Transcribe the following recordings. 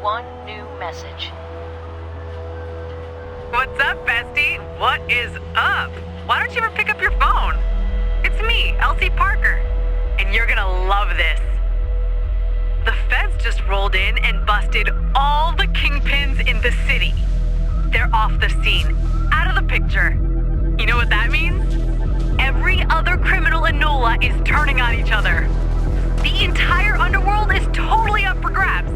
one new message. What's up, bestie? What is up? Why don't you ever pick up your phone? It's me, Elsie Parker, and you're gonna love this. The feds just rolled in and busted all the kingpins in the city. They're off the scene, out of the picture. You know what that means? Every other criminal in NOLA is turning on each other. The entire underworld is totally up for grabs.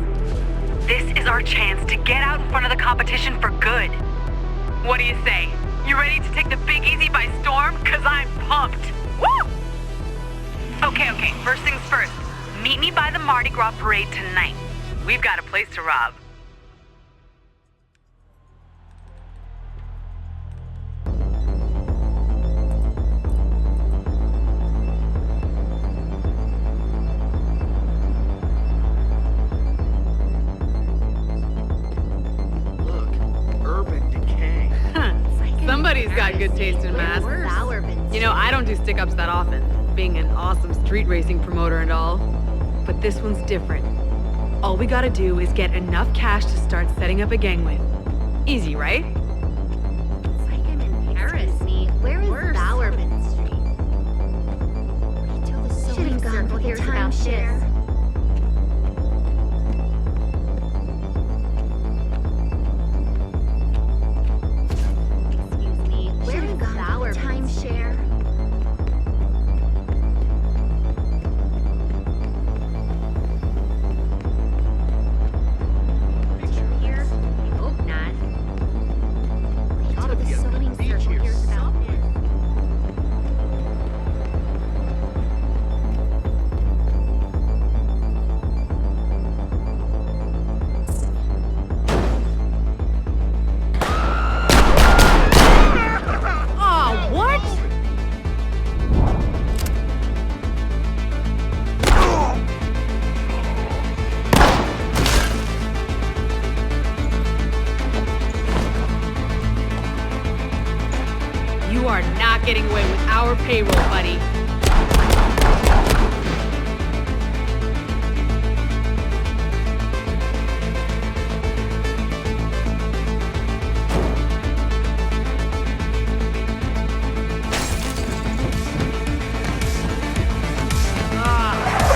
This is our chance to get out in front of the competition for good. What do you say? You ready to take the Big Easy by storm? 'Cause I'm pumped. Woo! Okay, first things first. Meet me by the Mardi Gras parade tonight. We've got a place to rob. Somebody's got good taste in masks. You know, I don't do stick-ups that often, being an awesome street racing promoter and all. But this one's different. All we gotta do is get enough cash to start setting up a gang with. Easy, right? It's like I'm in Paris. Where is Bowerman Street? Should have gone for the timeshare. Timeshare. Picture here? I hope not. Gotta be a sewing circle here's about this. You are not getting away with our payroll, buddy.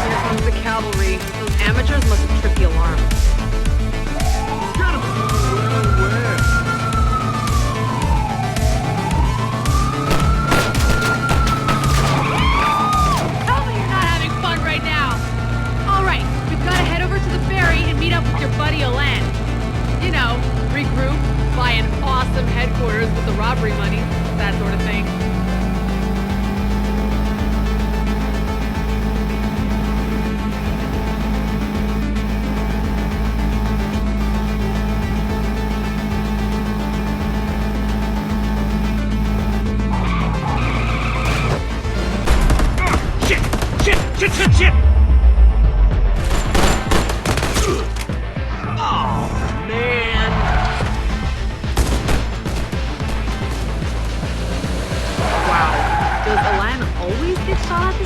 Here comes the cavalry. Those amateurs must have tripped the alarm. Meet up with your buddy Yahan. You know, regroup, buy an awesome headquarters with the robbery money, that sort of thing. Shit! This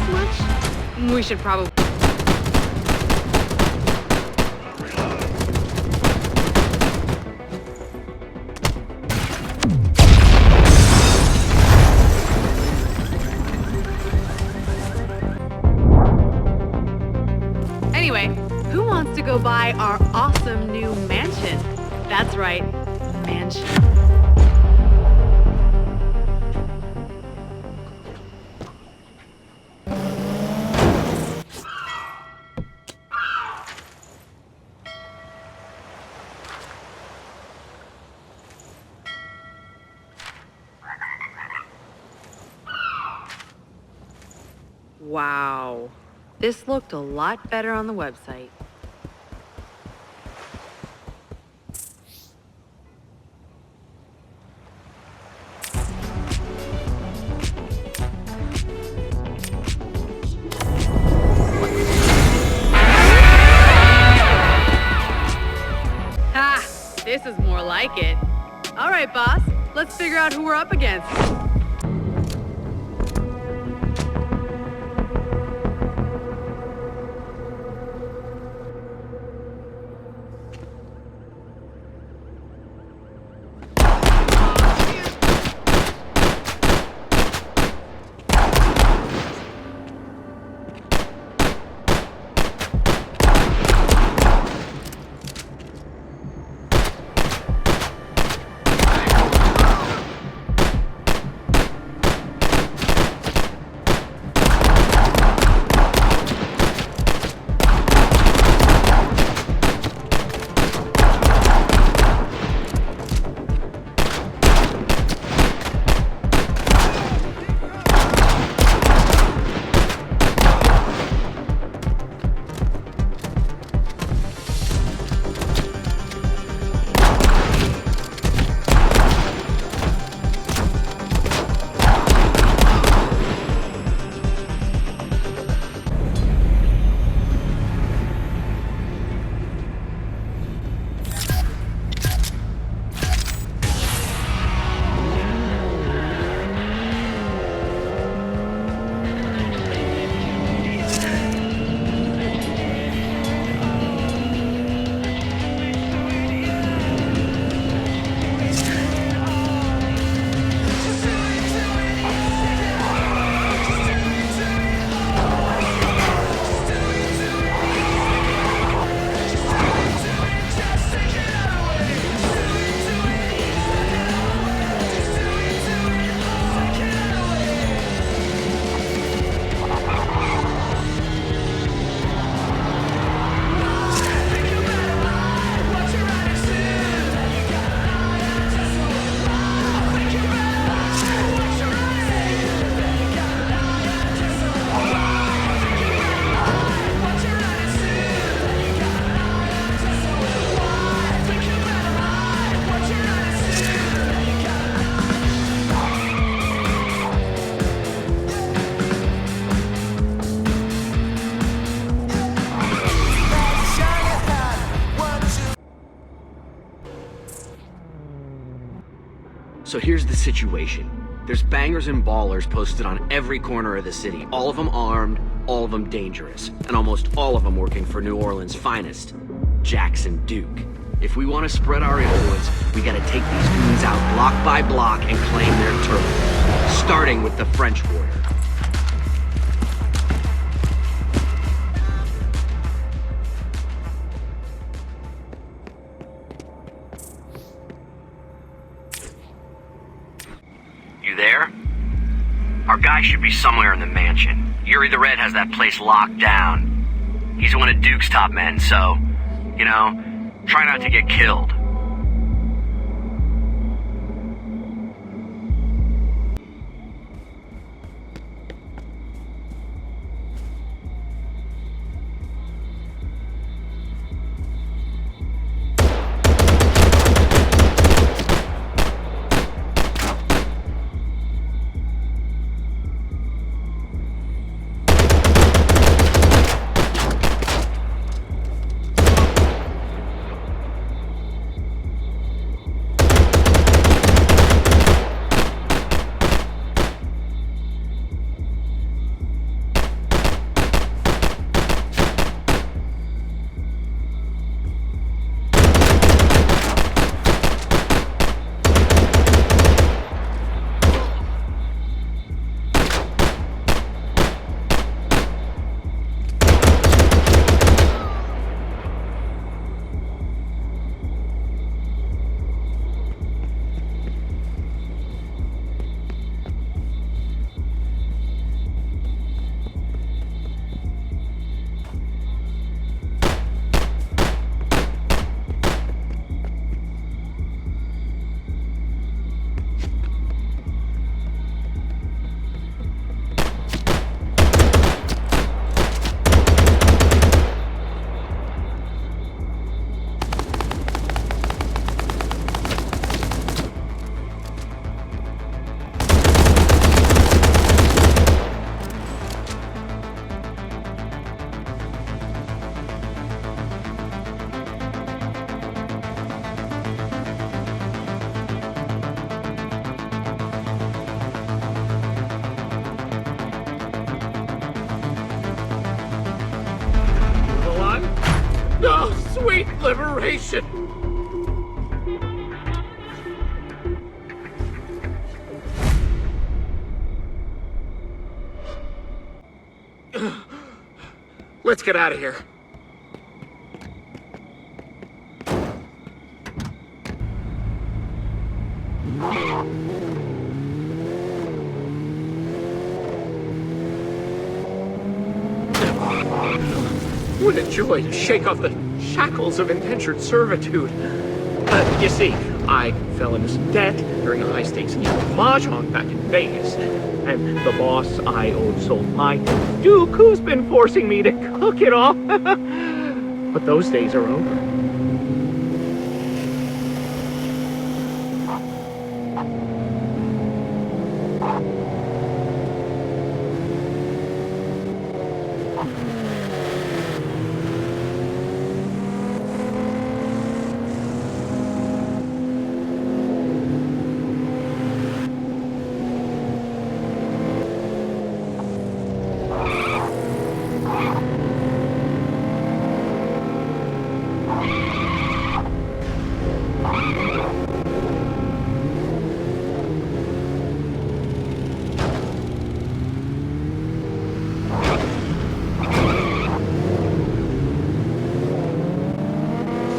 much? We should probably... Anyway, who wants to go buy our awesome new mansion? That's right, mansion. Wow, this looked a lot better on the website. Ha! This is more like it. All right, boss, let's figure out who we're up against. So here's the situation. There's bangers and ballers posted on every corner of the city. All of them armed, all of them dangerous. And almost all of them working for New Orleans' finest, Jackson Duke. If we want to spread our influence, we gotta take these goons out block by block and claim their turf. Starting with the French Quarter. You there? Our guy should be somewhere in the mansion. Yuri the Red has that place locked down. He's one of Duke's top men, so, you know, try not to get killed. Sweet liberation! Let's get out of here. What a joy to shake off the shackles of indentured servitude. You see, I fell into some debt during a high-stakes mahjong back in Vegas. And the boss I owed sold my Duke, who's been forcing me to cook it off. But those days are over.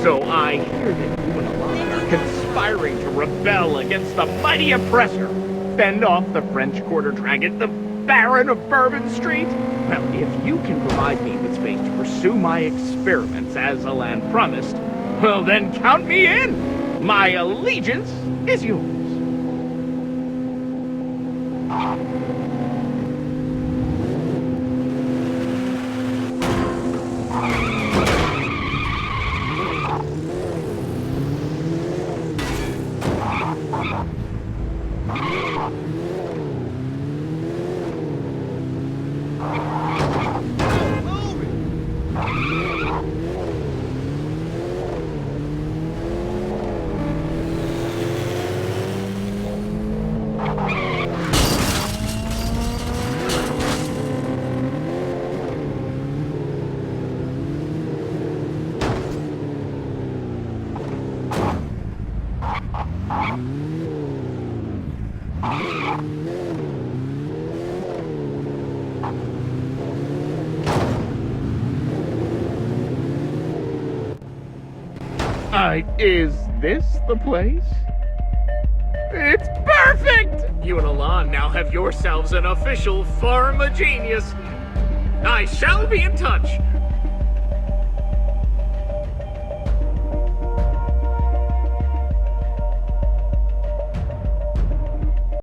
So I hear that you and Alag are conspiring to rebel against the mighty oppressor, fend off the French Quarter dragon, the Baron of Bourbon Street. Well, if you can provide me with space to pursue my experiments as Alan promised, well then count me in. My allegiance is yours. Is this the place? It's perfect! You and Alon now have yourselves an official pharma genius. I shall be in touch.